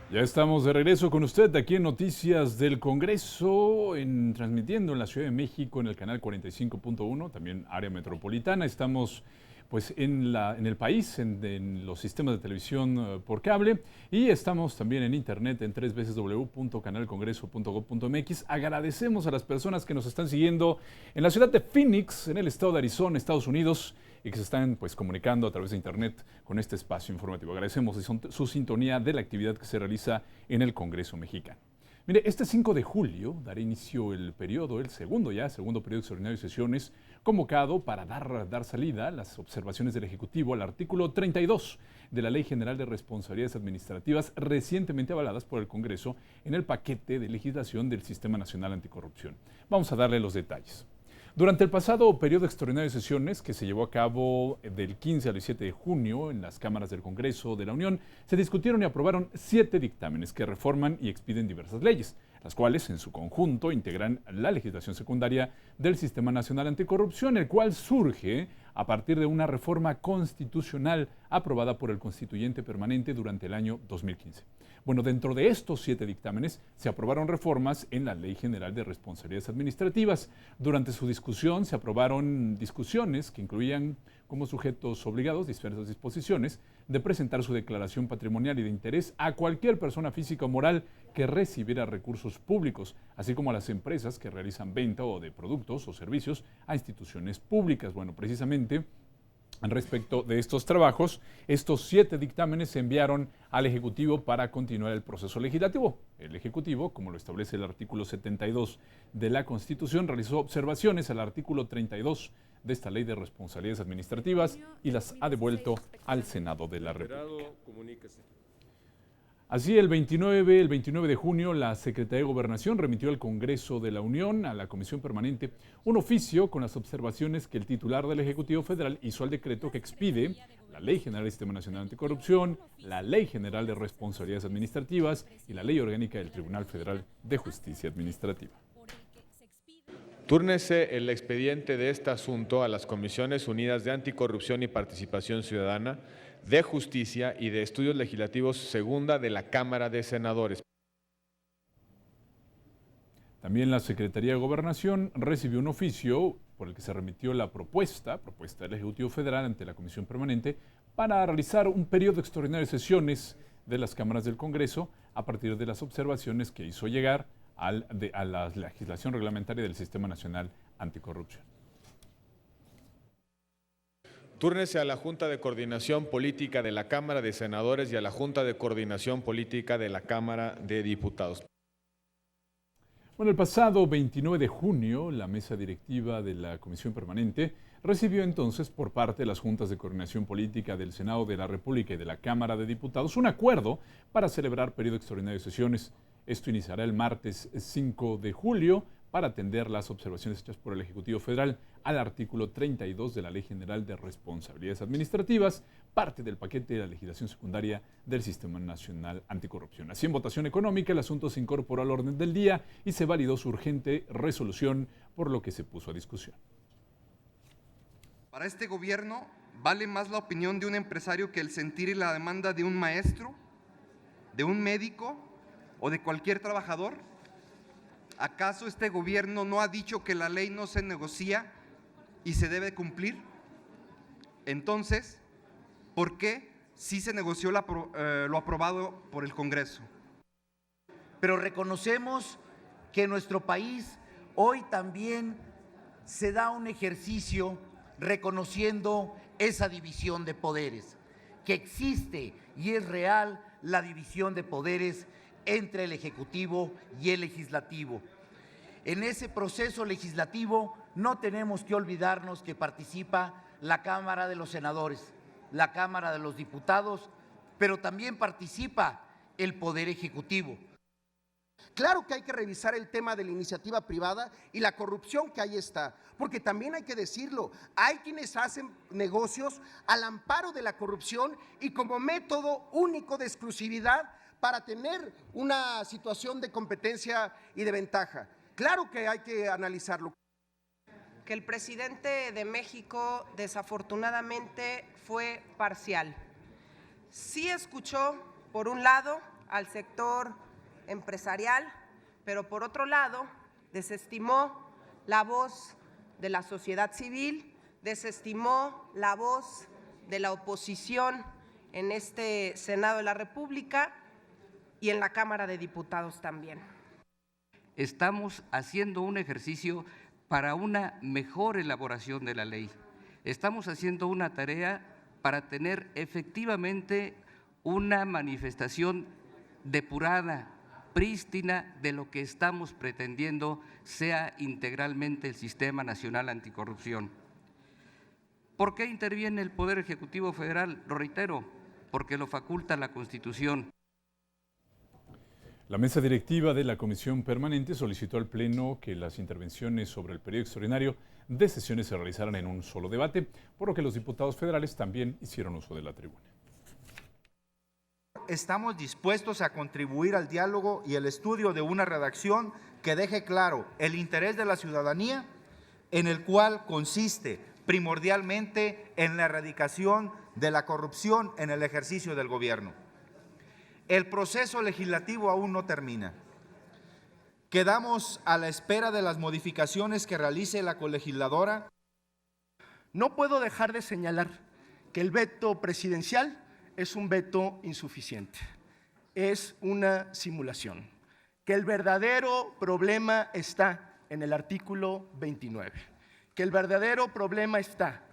Ya estamos de regreso con usted aquí en Noticias del Congreso, transmitiendo en la Ciudad de México en el canal 45.1, también área metropolitana. Estamos pues en el país, en los sistemas de televisión por cable, y estamos también en internet en www.canalcongreso.gov.mx. Agradecemos a las personas que nos están siguiendo en la ciudad de Phoenix, en el estado de Arizona, Estados Unidos, y que se están pues comunicando a través de internet con este espacio informativo. Agradecemos su sintonía de la actividad que se realiza en el Congreso mexicano. Mire, este 5 de julio dará inicio el segundo periodo extraordinario de sesiones, convocado para dar salida a las observaciones del Ejecutivo al artículo 32 de la Ley General de Responsabilidades Administrativas, recientemente avaladas por el Congreso en el paquete de legislación del Sistema Nacional Anticorrupción. Vamos a darle los detalles. Durante el pasado periodo extraordinario de sesiones, que se llevó a cabo del 15 al 17 de junio en las cámaras del Congreso de la Unión, se discutieron y aprobaron 7 dictámenes que reforman y expiden diversas leyes, las cuales en su conjunto integran la legislación secundaria del Sistema Nacional Anticorrupción, el cual surge a partir de una reforma constitucional aprobada por el Constituyente Permanente durante el año 2015. Bueno, dentro de estos 7 dictámenes se aprobaron reformas en la Ley General de Responsabilidades Administrativas. Durante su discusión se aprobaron discusiones que incluían como sujetos obligados diversas disposiciones de presentar su declaración patrimonial y de interés a cualquier persona física o moral que recibiera recursos públicos, así como a las empresas que realizan venta o de productos o servicios a instituciones públicas. Bueno, precisamente respecto de estos trabajos, estos 7 dictámenes se enviaron al Ejecutivo para continuar el proceso legislativo. El Ejecutivo, como lo establece el artículo 72 de la Constitución, realizó observaciones al artículo 32 de esta Ley de Responsabilidades Administrativas y las ha devuelto al Senado de la República. Así, el 29 de junio, la Secretaría de Gobernación remitió al Congreso de la Unión, a la Comisión Permanente, un oficio con las observaciones que el titular del Ejecutivo Federal hizo al decreto que expide la Ley General del Sistema Nacional Anticorrupción, la Ley General de Responsabilidades Administrativas y la Ley Orgánica del Tribunal Federal de Justicia Administrativa. Túrnese el expediente de este asunto a las Comisiones Unidas de Anticorrupción y Participación Ciudadana, de Justicia y de Estudios Legislativos segunda de la Cámara de Senadores. También la Secretaría de Gobernación recibió un oficio por el que se remitió la propuesta del Ejecutivo Federal ante la Comisión Permanente para realizar un periodo extraordinario de sesiones de las cámaras del Congreso a partir de las observaciones que hizo llegar a la legislación reglamentaria del Sistema Nacional Anticorrupción. Túrnese a la Junta de Coordinación Política de la Cámara de Senadores y a la Junta de Coordinación Política de la Cámara de Diputados. Bueno, el pasado 29 de junio, la mesa directiva de la Comisión Permanente recibió entonces por parte de las Juntas de Coordinación Política del Senado de la República y de la Cámara de Diputados un acuerdo para celebrar periodo extraordinario de sesiones. Esto iniciará el martes 5 de julio para atender las observaciones hechas por el Ejecutivo Federal al artículo 32 de la Ley General de Responsabilidades Administrativas, parte del paquete de la legislación secundaria del Sistema Nacional Anticorrupción. Así, en votación económica, el asunto se incorporó al orden del día y se validó su urgente resolución, por lo que se puso a discusión. Para este gobierno, ¿vale más la opinión de un empresario que el sentir y la demanda de un maestro, de un médico o de cualquier trabajador? ¿Acaso este gobierno no ha dicho que la ley no se negocia y se debe cumplir? Entonces, ¿por qué sí se negoció lo aprobado por el Congreso? Pero reconocemos que en nuestro país hoy también se da un ejercicio reconociendo esa división de poderes, que existe y es real la división de poderes entre el Ejecutivo y el Legislativo. En ese proceso legislativo no tenemos que olvidarnos que participa la Cámara de los Senadores, la Cámara de los Diputados, pero también participa el Poder Ejecutivo. Claro que hay que revisar el tema de la iniciativa privada y la corrupción que ahí está, porque también hay que decirlo, hay quienes hacen negocios al amparo de la corrupción y como método único de exclusividad para tener una situación de competencia y de ventaja. Claro que hay que analizarlo. Que el presidente de México desafortunadamente fue parcial. Sí escuchó, por un lado, al sector empresarial, pero por otro lado desestimó la voz de la sociedad civil, desestimó la voz de la oposición en este Senado de la República y en la Cámara de Diputados también. Estamos haciendo un ejercicio para una mejor elaboración de la ley. Estamos haciendo una tarea para tener efectivamente una manifestación depurada, prístina de lo que estamos pretendiendo sea integralmente el Sistema Nacional Anticorrupción. ¿Por qué interviene el Poder Ejecutivo Federal? Lo reitero, porque lo faculta la Constitución. La mesa directiva de la Comisión Permanente solicitó al Pleno que las intervenciones sobre el periodo extraordinario de sesiones se realizaran en un solo debate, por lo que los diputados federales también hicieron uso de la tribuna. Estamos dispuestos a contribuir al diálogo y el estudio de una redacción que deje claro el interés de la ciudadanía, en el cual consiste primordialmente en la erradicación de la corrupción en el ejercicio del gobierno. El proceso legislativo aún no termina. Quedamos a la espera de las modificaciones que realice la colegisladora. No puedo dejar de señalar que el veto presidencial es un veto insuficiente, es una simulación, que el verdadero problema está en el artículo 29, que el verdadero problema está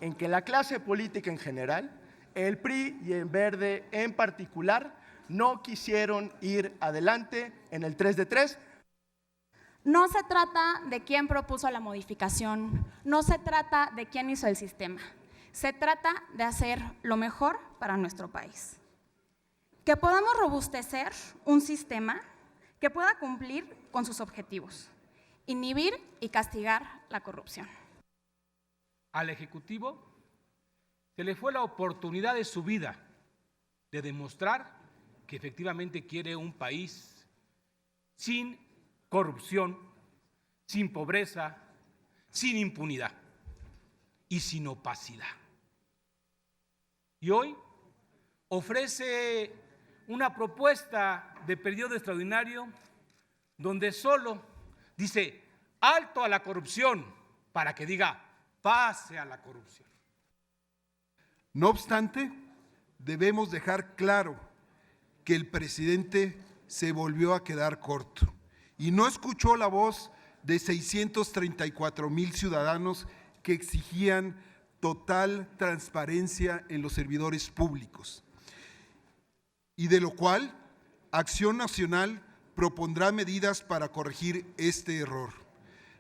en que la clase política en general, el PRI y el Verde en particular, no quisieron ir adelante en el 3 de 3. No se trata de quién propuso la modificación, no se trata de quién hizo el sistema. Se trata de hacer lo mejor para nuestro país. Que podamos robustecer un sistema que pueda cumplir con sus objetivos, inhibir y castigar la corrupción. Al Ejecutivo se le fue la oportunidad de su vida de demostrar que efectivamente quiere un país sin corrupción, sin pobreza, sin impunidad y sin opacidad. Y hoy ofrece una propuesta de periodo extraordinario donde solo dice alto a la corrupción para que diga pase a la corrupción. No obstante, debemos dejar claro que el presidente se volvió a quedar corto y no escuchó la voz de 634,000 ciudadanos que exigían total transparencia en los servidores públicos, y de lo cual Acción Nacional propondrá medidas para corregir este error.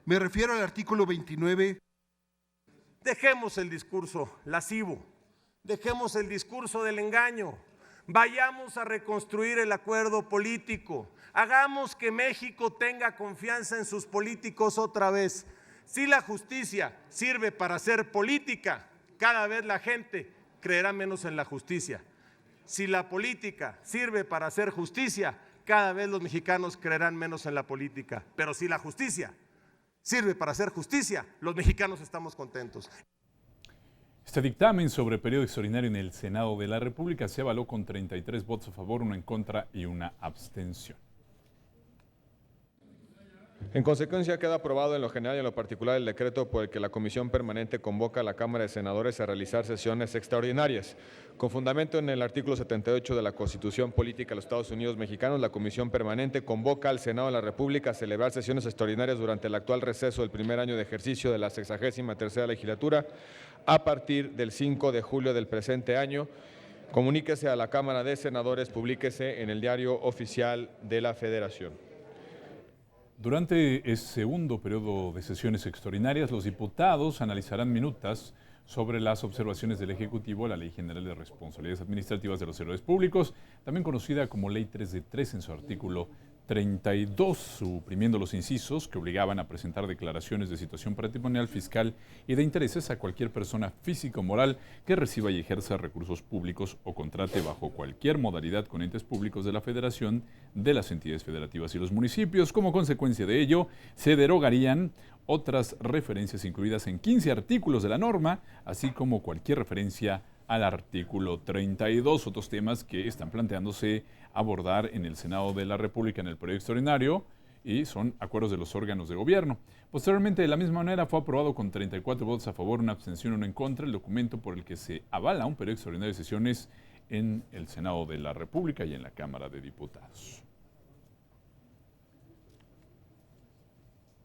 Me refiero al artículo 29. Dejemos el discurso lascivo, dejemos el discurso del engaño, vayamos a reconstruir el acuerdo político, hagamos que México tenga confianza en sus políticos otra vez. Si la justicia sirve para hacer política, cada vez la gente creerá menos en la justicia. Si la política sirve para hacer justicia, cada vez los mexicanos creerán menos en la política. Pero si la justicia sirve para hacer justicia, los mexicanos estamos contentos. Este dictamen sobre periodo extraordinario en el Senado de la República se avaló con 33 votos a favor, 1 en contra y 1 abstención. En consecuencia, queda aprobado en lo general y en lo particular el decreto por el que la Comisión Permanente convoca a la Cámara de Senadores a realizar sesiones extraordinarias. Con fundamento en el artículo 78 de la Constitución Política de los Estados Unidos Mexicanos, la Comisión Permanente convoca al Senado de la República a celebrar sesiones extraordinarias durante el actual receso del primer año de ejercicio de la 63ª legislatura a partir del 5 de julio del presente año. Comuníquese a la Cámara de Senadores, publíquese en el Diario Oficial de la Federación. Durante el segundo periodo de sesiones extraordinarias, los diputados analizarán minutas sobre las observaciones del Ejecutivo a la Ley General de Responsabilidades Administrativas de los Servidores Públicos, también conocida como Ley 3 de 3 en su artículo 32, suprimiendo los incisos que obligaban a presentar declaraciones de situación patrimonial, fiscal y de intereses a cualquier persona física o moral que reciba y ejerza recursos públicos o contrate bajo cualquier modalidad con entes públicos de la Federación, de las entidades federativas y los municipios. Como consecuencia de ello, se derogarían otras referencias incluidas en 15 artículos de la norma, así como cualquier referencia al artículo 32. Otros temas que están planteándose abordar en el Senado de la República en el periodo extraordinario y son acuerdos de los órganos de gobierno. Posteriormente, de la misma manera, fue aprobado con 34 votos a favor, una abstención y uno en contra el documento por el que se avala un periodo extraordinario de sesiones en el Senado de la República y en la Cámara de Diputados.